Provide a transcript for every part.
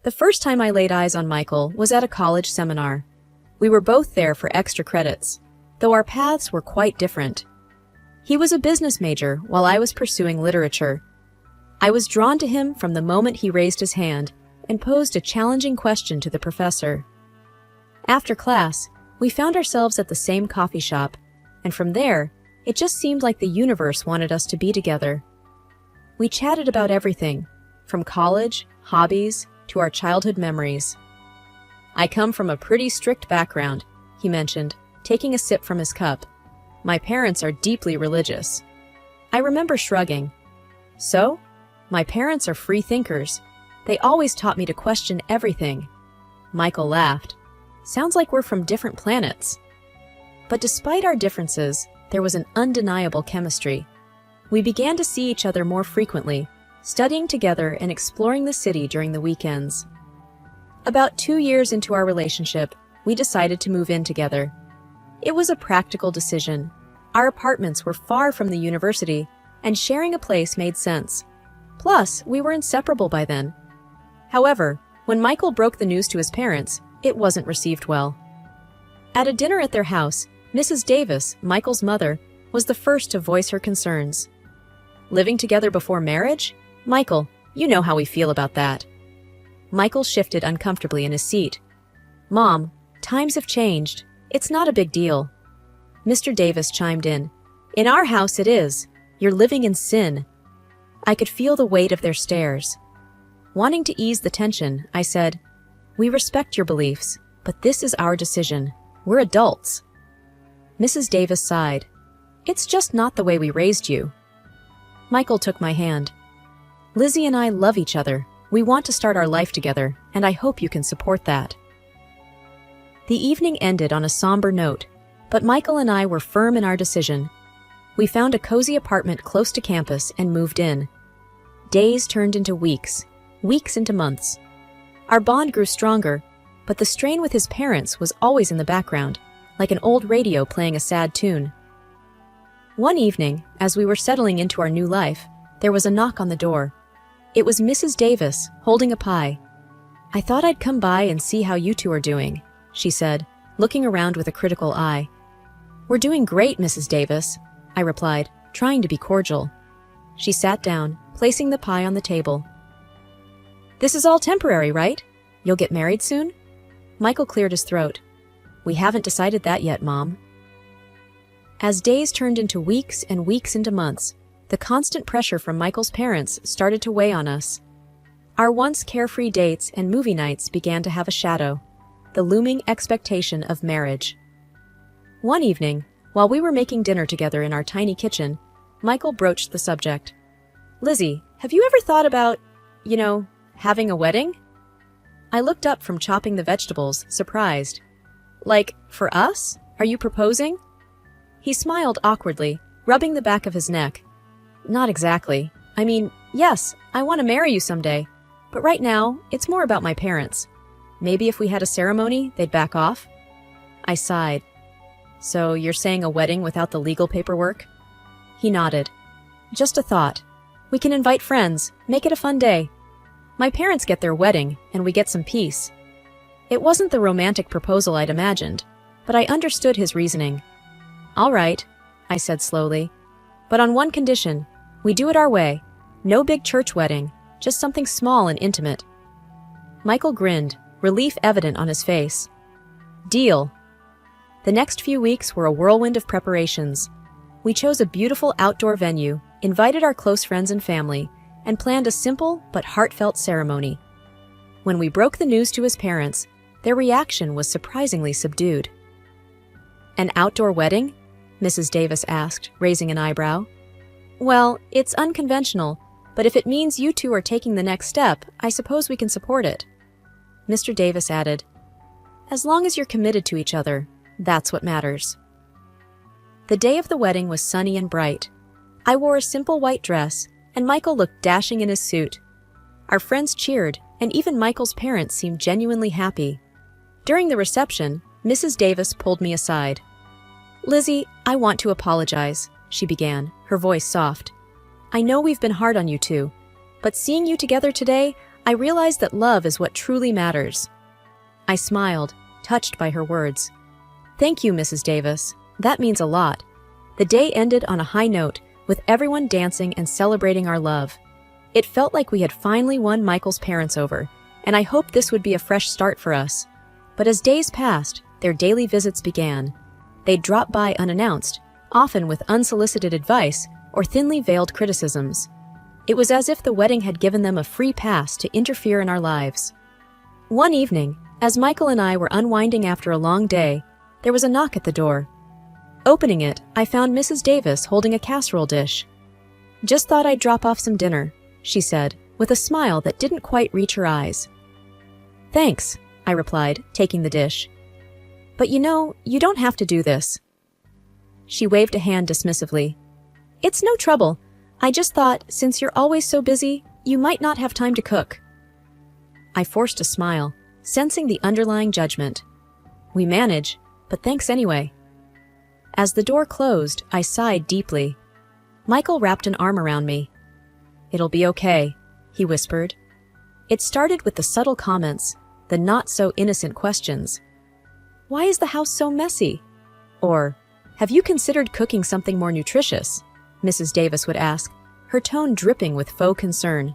The first time I laid eyes on Michael was at a college seminar. We were both there for extra credits, though our paths were quite different. He was a business major while I was pursuing literature. I was drawn to him from the moment he raised his hand and posed a challenging question to the professor. After class, we found ourselves at the same coffee shop, and from there, it just seemed like the universe wanted us to be together. We chatted about everything, from college, hobbies, to our childhood memories. "I come from a pretty strict background," he mentioned, taking a sip from his cup. "My parents are deeply religious." I remember shrugging. "So? My parents are free thinkers. They always taught me to question everything." Michael laughed. "Sounds like we're from different planets." But despite our differences, there was an undeniable chemistry. We began to see each other more frequently, studying together and exploring the city during the weekends. About 2 years into our relationship, we decided to move in together. It was a practical decision. Our apartments were far from the university, and sharing a place made sense. Plus, we were inseparable by then. However, when Michael broke the news to his parents, it wasn't received well. At a dinner at their house, Mrs. Davis, Michael's mother, was the first to voice her concerns. "Living together before marriage? Michael, you know how we feel about that." Michael shifted uncomfortably in his seat. "Mom, times have changed. It's not a big deal." Mr. Davis chimed in. "In our house it is. You're living in sin." I could feel the weight of their stares. Wanting to ease the tension, I said, "We respect your beliefs, but this is our decision. We're adults." Mrs. Davis sighed. "It's just not the way we raised you." Michael took my hand. "Lizzie and I love each other. We want to start our life together, and I hope you can support that." The evening ended on a somber note, but Michael and I were firm in our decision. We found a cozy apartment close to campus and moved in. Days turned into weeks, weeks into months. Our bond grew stronger, but the strain with his parents was always in the background, like an old radio playing a sad tune. One evening, as we were settling into our new life, there was a knock on the door. It was Mrs. Davis, holding a pie. "I thought I'd come by and see how you two are doing," she said, looking around with a critical eye. "We're doing great, Mrs. Davis," I replied, trying to be cordial. She sat down, placing the pie on the table. "This is all temporary, right? You'll get married soon?" Michael cleared his throat. "We haven't decided that yet, Mom." As days turned into weeks and weeks into months, the constant pressure from Michael's parents started to weigh on us. Our once carefree dates and movie nights began to have a shadow, the looming expectation of marriage. One evening, while we were making dinner together in our tiny kitchen, Michael broached the subject. "Lizzie, have you ever thought about, having a wedding?" I looked up from chopping the vegetables, surprised. "Like, for us? Are you proposing?" He smiled awkwardly, rubbing the back of his neck. "Not exactly. I mean, yes, I want to marry you someday, but right now, it's more about my parents. Maybe if we had a ceremony, they'd back off." I sighed. "So you're saying a wedding without the legal paperwork?" He nodded. "Just a thought. We can invite friends, make it a fun day. My parents get their wedding, and we get some peace." It wasn't the romantic proposal I'd imagined, but I understood his reasoning. "All right," I said slowly, "but on one condition. We do it our way. No big church wedding, just something small and intimate." Michael grinned, relief evident on his face. "Deal." The next few weeks were a whirlwind of preparations. We chose a beautiful outdoor venue, invited our close friends and family, and planned a simple but heartfelt ceremony. When we broke the news to his parents, their reaction was surprisingly subdued. "An outdoor wedding?" Mrs. Davis asked, raising an eyebrow. "Well, it's unconventional, but if it means you two are taking the next step, I suppose we can support it." Mr. Davis added, "As long as you're committed to each other, that's what matters." The day of the wedding was sunny and bright. I wore a simple white dress, and Michael looked dashing in his suit. Our friends cheered, and even Michael's parents seemed genuinely happy. During the reception, Mrs. Davis pulled me aside. "Lizzie, I want to apologize," she began, her voice soft. "I know we've been hard on you two, but seeing you together today, I realized that love is what truly matters. I smiled, touched by her words. Thank you, Mrs. Davis. That means a lot. The day ended on a high note, with everyone dancing and celebrating our love. It felt like we had finally won Michael's parents over, and I hoped this would be a fresh start for us. But as days passed, their daily visits began. They'd drop by unannounced, often with unsolicited advice or thinly veiled criticisms. It was as if the wedding had given them a free pass to interfere in our lives. One evening, as Michael and I were unwinding after a long day, there was a knock at the door. Opening it, I found Mrs. Davis holding a casserole dish. "Just thought I'd drop off some dinner," she said, with a smile that didn't quite reach her eyes. "Thanks," I replied, taking the dish. "But you don't have to do this." She waved a hand dismissively. "It's no trouble. I just thought, since you're always so busy, you might not have time to cook." I forced a smile, sensing the underlying judgment. "We manage, but thanks anyway." As the door closed, I sighed deeply. Michael wrapped an arm around me. "It'll be okay," he whispered. It started with the subtle comments, the not-so-innocent questions. "Why is the house so messy?" Or, "Have you considered cooking something more nutritious?" Mrs. Davis would ask, her tone dripping with faux concern.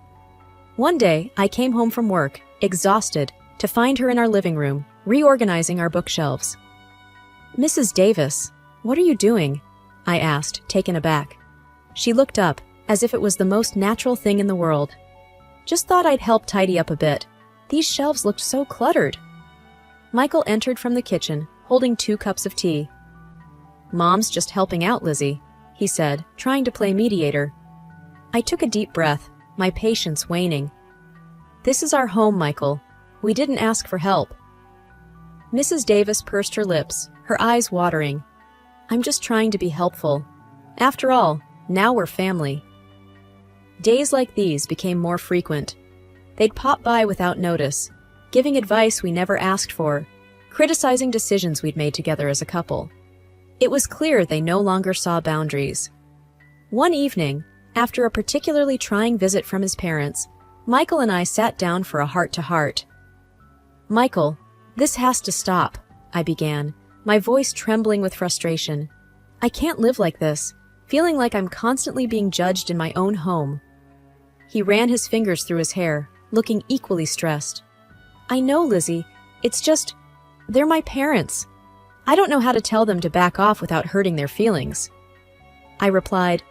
One day, I came home from work, exhausted, to find her in our living room, reorganizing our bookshelves. "Mrs. Davis, what are you doing?" I asked, taken aback. She looked up, as if it was the most natural thing in the world. "Just thought I'd help tidy up a bit. These shelves looked so cluttered." Michael entered from the kitchen, holding 2 cups of tea. "Mom's just helping out, Lizzie," he said, trying to play mediator. I took a deep breath, my patience waning. "This is our home, Michael. We didn't ask for help." Mrs. Davis pursed her lips, her eyes watering. "I'm just trying to be helpful. After all, now we're family." Days like these became more frequent. They'd pop by without notice, giving advice we never asked for, criticizing decisions we'd made together as a couple. It was clear they no longer saw boundaries. One evening, after a particularly trying visit from his parents, Michael and I sat down for a heart-to-heart. "Michael, this has to stop," I began, my voice trembling with frustration. "I can't live like this, feeling like I'm constantly being judged in my own home." He ran his fingers through his hair, looking equally stressed. "I know, Lizzie. It's just, they're my parents. I don't know how to tell them to back off without hurting their feelings." I replied,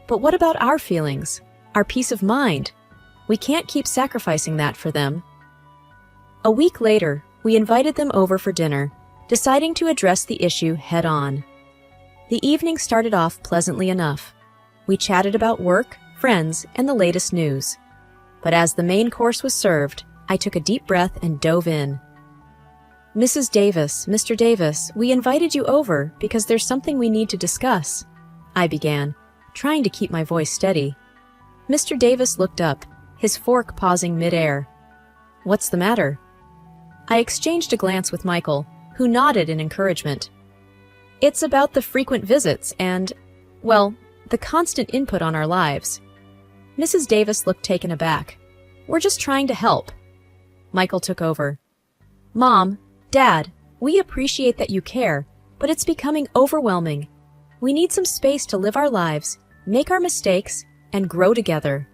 "But what about our feelings? Our peace of mind? We can't keep sacrificing that for them." A week later, we invited them over for dinner, deciding to address the issue head-on. The evening started off pleasantly enough. We chatted about work, friends, and the latest news. But as the main course was served, I took a deep breath and dove in. "Mrs. Davis, Mr. Davis, we invited you over because there's something we need to discuss," I began, trying to keep my voice steady. Mr. Davis looked up, his fork pausing mid-air. "What's the matter?" I exchanged a glance with Michael, who nodded in encouragement. "It's about the frequent visits and, well, the constant input on our lives." Mrs. Davis looked taken aback. "We're just trying to help." Michael took over. "Mom, Dad, we appreciate that you care, but it's becoming overwhelming. We need some space to live our lives, make our mistakes, and grow together."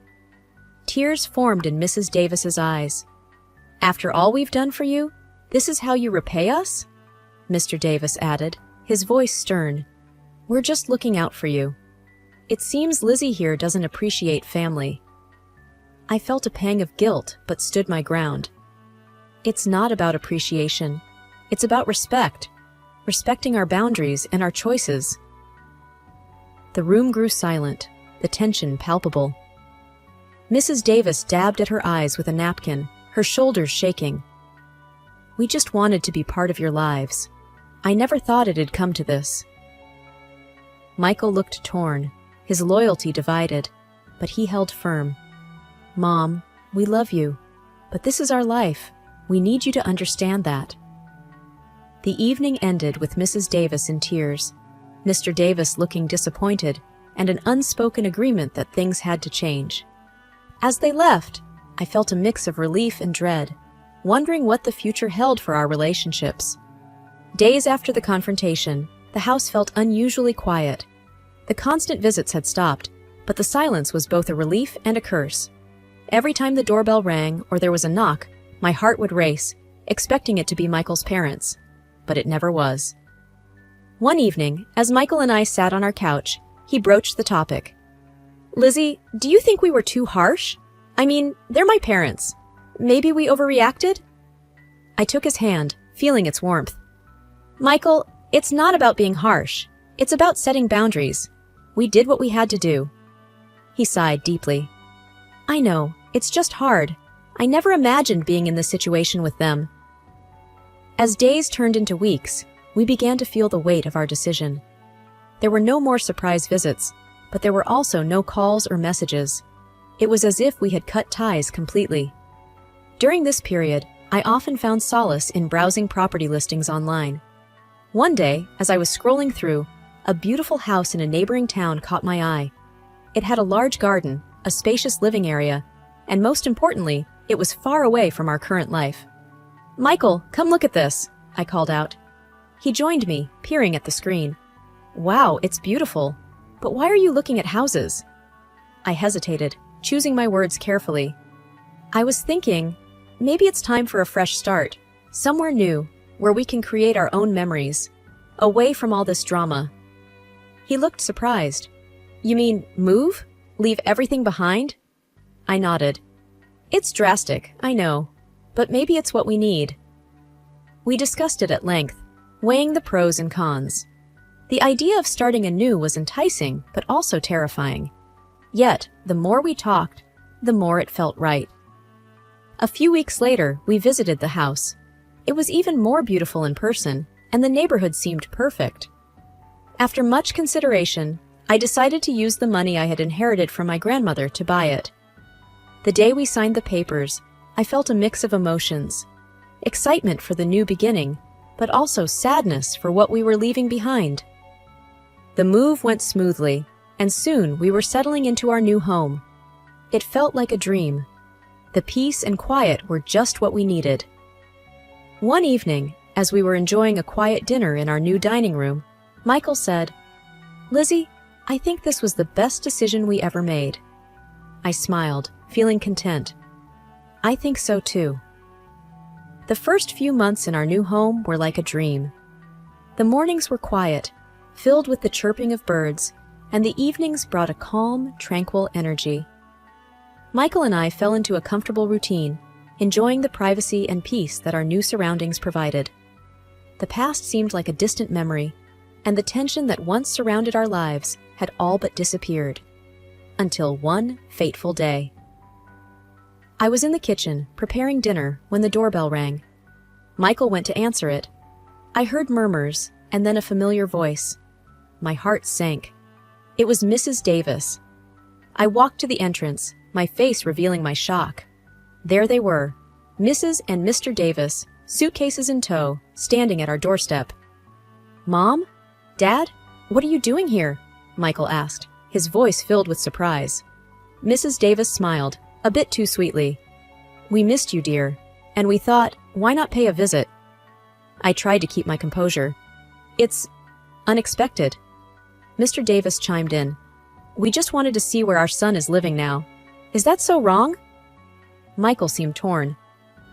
Tears formed in Mrs. Davis's eyes. "After all we've done for you, this is how you repay us?" Mr. Davis added, his voice stern. "We're just looking out for you. It seems Lizzie here doesn't appreciate family." I felt a pang of guilt, but stood my ground. It's not about appreciation. It's about respect. Respecting our boundaries and our choices. The room grew silent, the tension palpable. Mrs. Davis dabbed at her eyes with a napkin, her shoulders shaking. "We just wanted to be part of your lives. I never thought it'd come to this." Michael looked torn, his loyalty divided, but he held firm. "Mom, we love you, but this is our life. We need you to understand that." The evening ended with Mrs. Davis in tears, Mr. Davis looking disappointed, and an unspoken agreement that things had to change. As they left, I felt a mix of relief and dread, wondering what the future held for our relationships. Days after the confrontation, the house felt unusually quiet. The constant visits had stopped, but the silence was both a relief and a curse. Every time the doorbell rang or there was a knock, my heart would race, expecting it to be Michael's parents. But it never was. One evening, as Michael and I sat on our couch, he broached the topic. "Lizzie, do you think we were too harsh? I mean, they're my parents. Maybe we overreacted?" I took his hand, feeling its warmth. "Michael, it's not about being harsh. It's about setting boundaries. We did what we had to do." He sighed deeply. "I know, it's just hard. I never imagined being in this situation with them." As days turned into weeks, we began to feel the weight of our decision. There were no more surprise visits, but there were also no calls or messages. It was as if we had cut ties completely. During this period, I often found solace in browsing property listings online. One day, as I was scrolling through, a beautiful house in a neighboring town caught my eye. It had a large garden, a spacious living area, and most importantly, it was far away from our current life. "Michael, come look at this," I called out. He joined me, peering at the screen. "Wow, it's beautiful. But why are you looking at houses?" I hesitated, choosing my words carefully. I was thinking, maybe it's time for a fresh start, somewhere new, where we can create our own memories, away from all this drama. He looked surprised. "You mean move? Leave everything behind?" I nodded. "It's drastic, I know, but maybe it's what we need." We discussed it at length, weighing the pros and cons. The idea of starting anew was enticing, but also terrifying. Yet, the more we talked, the more it felt right. A few weeks later, we visited the house. It was even more beautiful in person, and the neighborhood seemed perfect. After much consideration, I decided to use the money I had inherited from my grandmother to buy it. The day we signed the papers, I felt a mix of emotions. Excitement for the new beginning, but also sadness for what we were leaving behind. The move went smoothly, and soon we were settling into our new home. It felt like a dream. The peace and quiet were just what we needed. One evening, as we were enjoying a quiet dinner in our new dining room, Michael said, "Lizzie, I think this was the best decision we ever made." I smiled, feeling content. I think so too. The first few months in our new home were like a dream. The mornings were quiet, filled with the chirping of birds, and the evenings brought a calm, tranquil energy. Michael and I fell into a comfortable routine, enjoying the privacy and peace that our new surroundings provided. The past seemed like a distant memory, and the tension that once surrounded our lives had all but disappeared. Until one fateful day. I was in the kitchen, preparing dinner, when the doorbell rang. Michael went to answer it. I heard murmurs, and then a familiar voice. My heart sank. It was Mrs. Davis. I walked to the entrance, my face revealing my shock. There they were, Mrs. and Mr. Davis, suitcases in tow, standing at our doorstep. "Mom? Dad? What are you doing here?" Michael asked, his voice filled with surprise. Mrs. Davis smiled, a bit too sweetly. "We missed you, dear, and we thought, why not pay a visit?" I tried to keep my composure. "It's unexpected." Mr. Davis chimed in. "We just wanted to see where our son is living now. Is that so wrong?" Michael seemed torn.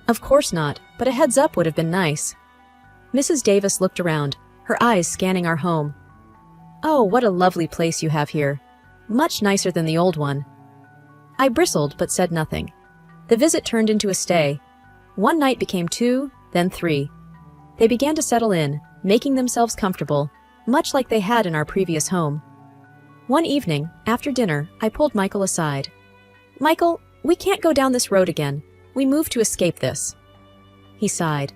"Of course not, but a heads up would have been nice." Mrs. Davis looked around, her eyes scanning our home. "Oh, what a lovely place you have here. Much nicer than the old one." I bristled but said nothing. The visit turned into a stay. One night became 2, then 3. They began to settle in, making themselves comfortable, much like they had in our previous home. One evening, after dinner, I pulled Michael aside. "Michael, we can't go down this road again. We moved to escape this." He sighed.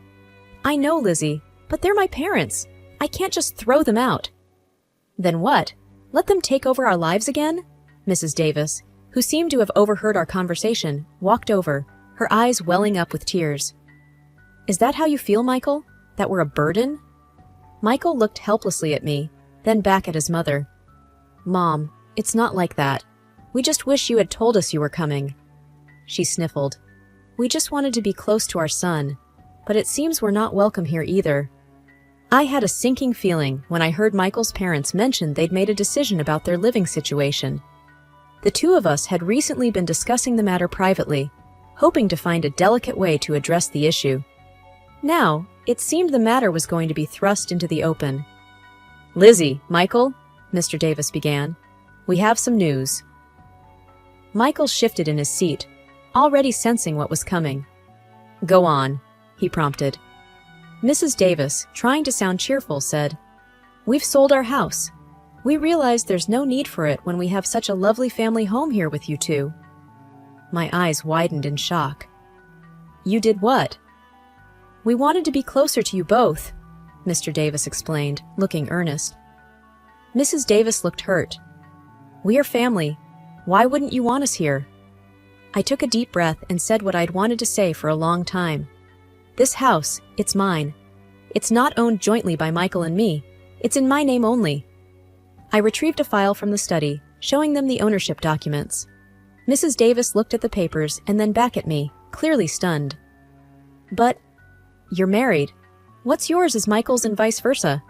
"I know, Lizzie, but they're my parents. I can't just throw them out." "Then what? Let them take over our lives again?" Mrs. Davis, who seemed to have overheard our conversation, walked over, her eyes welling up with tears. "Is that how you feel, Michael? That we're a burden?" Michael looked helplessly at me, then back at his mother. "Mom, it's not like that. We just wish you had told us you were coming." she sniffled. "We just wanted to be close to our son, but it seems we're not welcome here either." I had a sinking feeling when I heard Michael's parents mention they'd made a decision about their living situation. The two of us had recently been discussing the matter privately, hoping to find a delicate way to address the issue. Now, it seemed the matter was going to be thrust into the open. "Lizzie, Michael," Mr. Davis began, "we have some news." Michael shifted in his seat, already sensing what was coming. "Go on," he prompted. Mrs. Davis, trying to sound cheerful, said, "We've sold our house. We realize there's no need for it when we have such a lovely family home here with you two." My eyes widened in shock. "You did what?" "We wanted to be closer to you both," Mr. Davis explained, looking earnest. Mrs. Davis looked hurt. "We are family. Why wouldn't you want us here?" I took a deep breath and said what I'd wanted to say for a long time. "This house, it's mine. It's not owned jointly by Michael and me. It's in my name only." I retrieved a file from the study, showing them the ownership documents. Mrs. Davis looked at the papers and then back at me, clearly stunned. "But you're married. What's yours is Michael's and vice versa."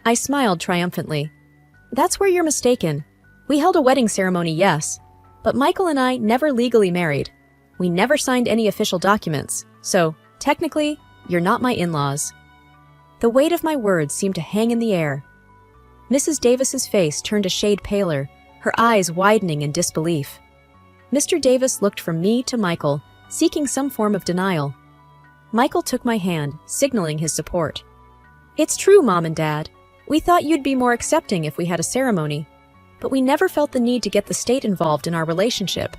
I smiled triumphantly. "That's where you're mistaken. We held a wedding ceremony, yes, but Michael and I never legally married. We never signed any official documents, so, technically, you're not my in-laws." The weight of my words seemed to hang in the air. Mrs. Davis's face turned a shade paler, her eyes widening in disbelief. Mr. Davis looked from me to Michael, seeking some form of denial. Michael took my hand, signaling his support. "It's true, Mom and Dad. We thought you'd be more accepting if we had a ceremony, but we never felt the need to get the state involved in our relationship."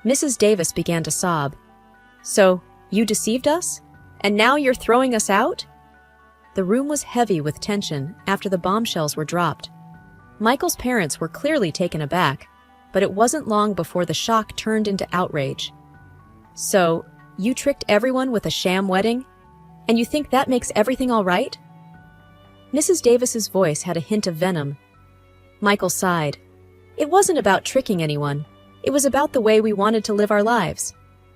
Mrs. Davis began to sob. "So, you deceived us? And now you're throwing us out?" The room was heavy with tension after the bombshells were dropped. Michael's parents were clearly taken aback, but it wasn't long before the shock turned into outrage. "So, you tricked everyone with a sham wedding? And you think that makes everything all right?" Mrs. Davis's voice had a hint of venom. Michael sighed. "It wasn't about tricking anyone. It was about the way we wanted to live our lives.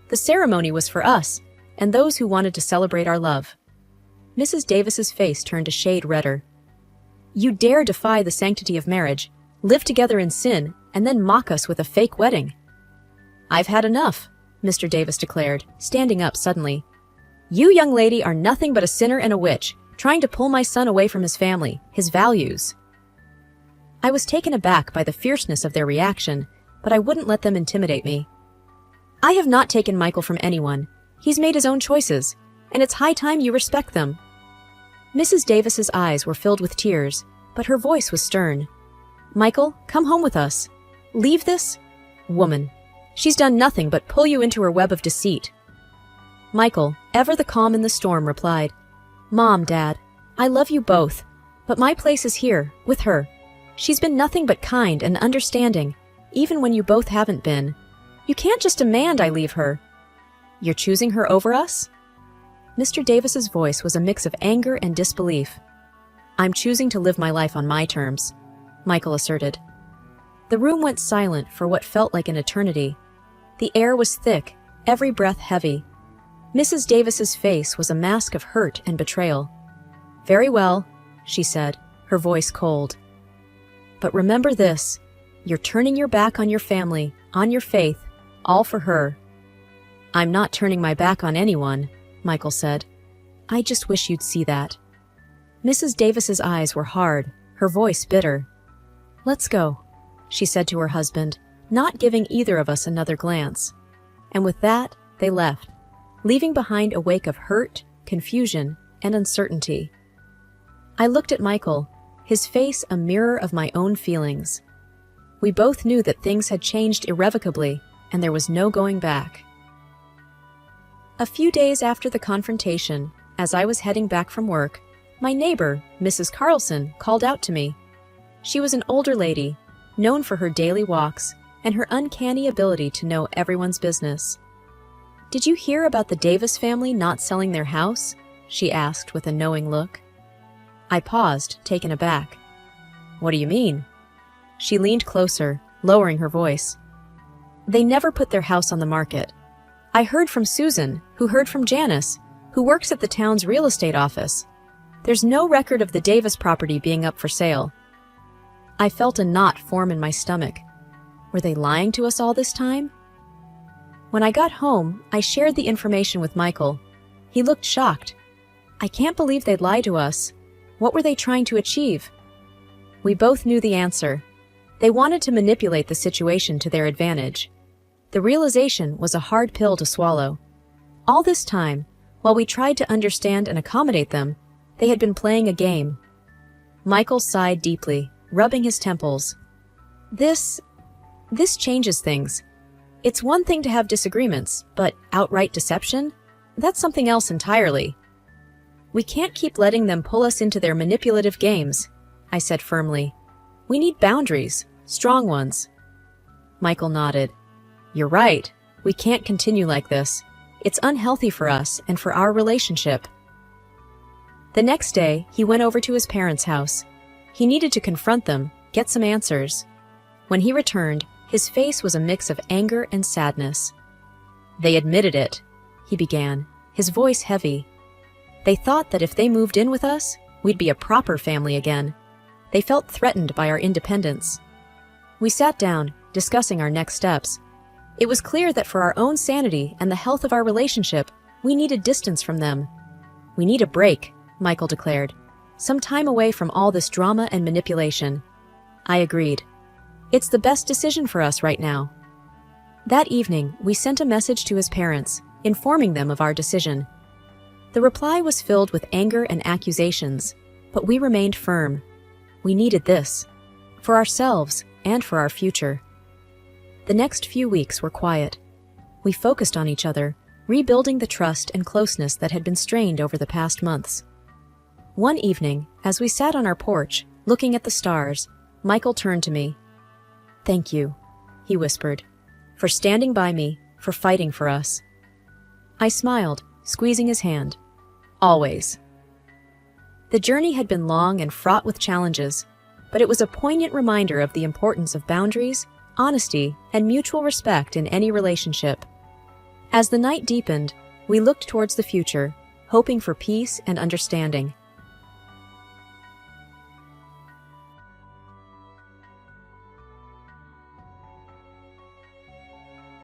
The ceremony was for us, and those who wanted to celebrate our love." Mrs. Davis's face turned a shade redder. "You dare defy the sanctity of marriage, live together in sin, and then mock us with a fake wedding." "I've had enough," Mr. Davis declared, standing up suddenly. "You young lady are nothing but a sinner and a witch, trying to pull my son away from his family, his values." I was taken aback by the fierceness of their reaction, but I wouldn't let them intimidate me. "I have not taken Michael from anyone. He's made his own choices, and it's high time you respect them." Mrs. Davis's eyes were filled with tears, but her voice was stern. "Michael, come home with us. Leave this woman. She's done nothing but pull you into her web of deceit." Michael, ever the calm in the storm, replied, "Mom, Dad, I love you both, but my place is here, with her. She's been nothing but kind and understanding, even when you both haven't been. You can't just demand I leave her." "You're choosing her over us?" Mr. Davis's voice was a mix of anger and disbelief. "I'm choosing to live my life on my terms," Michael asserted. The room went silent for what felt like an eternity. The air was thick, every breath heavy. Mrs. Davis's face was a mask of hurt and betrayal. "Very well," she said, her voice cold. "But remember this, you're turning your back on your family, on your faith, all for her." "I'm not turning my back on anyone," Michael said. "I just wish you'd see that." Mrs. Davis's eyes were hard, her voice bitter. "Let's go," she said to her husband, not giving either of us another glance. And with that, they left, leaving behind a wake of hurt, confusion, and uncertainty. I looked at Michael, his face a mirror of my own feelings. We both knew that things had changed irrevocably, and there was no going back. A few days after the confrontation, as I was heading back from work, my neighbor, Mrs. Carlson, called out to me. She was an older lady, known for her daily walks and her uncanny ability to know everyone's business. "Did you hear about the Davis family not selling their house?" she asked with a knowing look. I paused, taken aback. "What do you mean?" She leaned closer, lowering her voice. They never put their house on the market. I heard from Susan, who heard from Janice, who works at the town's real estate office. There's no record of the Davis property being up for sale. I felt a knot form in my stomach. Were they lying to us all this time? When I got home, I shared the information with Michael. He looked shocked. I can't believe they'd lie to us. What were they trying to achieve? We both knew the answer. They wanted to manipulate the situation to their advantage. The realization was a hard pill to swallow. All this time, while we tried to understand and accommodate them, they had been playing a game. Michael sighed deeply, rubbing his temples. This changes things. It's one thing to have disagreements, but outright deception? That's something else entirely. We can't keep letting them pull us into their manipulative games, I said firmly. We need boundaries, strong ones. Michael nodded. You're right. We can't continue like this. It's unhealthy for us and for our relationship. The next day, he went over to his parents' house. He needed to confront them, get some answers. When he returned, his face was a mix of anger and sadness. They admitted it, he began, his voice heavy. They thought that if they moved in with us, we'd be a proper family again. They felt threatened by our independence. We sat down, discussing our next steps. It was clear that for our own sanity and the health of our relationship, we needed distance from them. We need a break, Michael declared. Some time away from all this drama and manipulation. I agreed. It's the best decision for us right now. That evening, we sent a message to his parents, informing them of our decision. The reply was filled with anger and accusations, but we remained firm. We needed this, for ourselves and for our future. The next few weeks were quiet. We focused on each other, rebuilding the trust and closeness that had been strained over the past months. One evening, as we sat on our porch, looking at the stars, Michael turned to me. Thank you, he whispered, for standing by me, for fighting for us. I smiled, squeezing his hand. Always. The journey had been long and fraught with challenges, but it was a poignant reminder of the importance of boundaries, honesty, and mutual respect in any relationship. As the night deepened, we looked towards the future, hoping for peace and understanding.